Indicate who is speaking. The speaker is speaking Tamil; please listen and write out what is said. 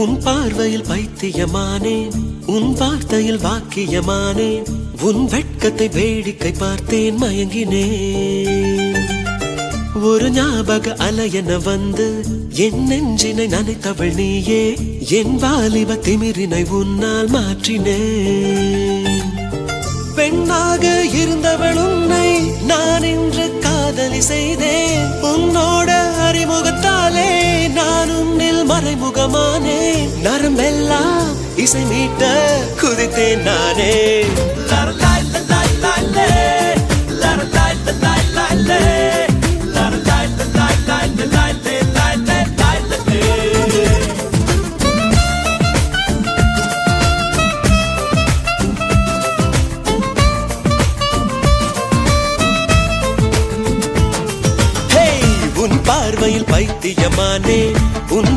Speaker 1: உன் பார்வையில் பைத்தியமானேன், உன் வார்த்தையில் வாக்கியமானேன், உன் வெட்கத்தை வேடிக்கை பார்த்தேன் மயங்கினேன். ஒரு ஞாபக அலையென வந்து என் நெஞ்சினை நனைத்தவள் நீயே, என் வாலிப திமிரினை உன்னால் மாற்றினேன். பெண்ணாக இருந்தவள் உன்னை நான் இன்று காதலி செய்தேன். உன்னோட அறிமுகத்தாலே நான் உன்னில் மறைமுகமானேன். நரம்பெல்லாம் இசை மீட்ட குதித்தேன் நானே. உன் பார்வையில் பைத்தியமானே,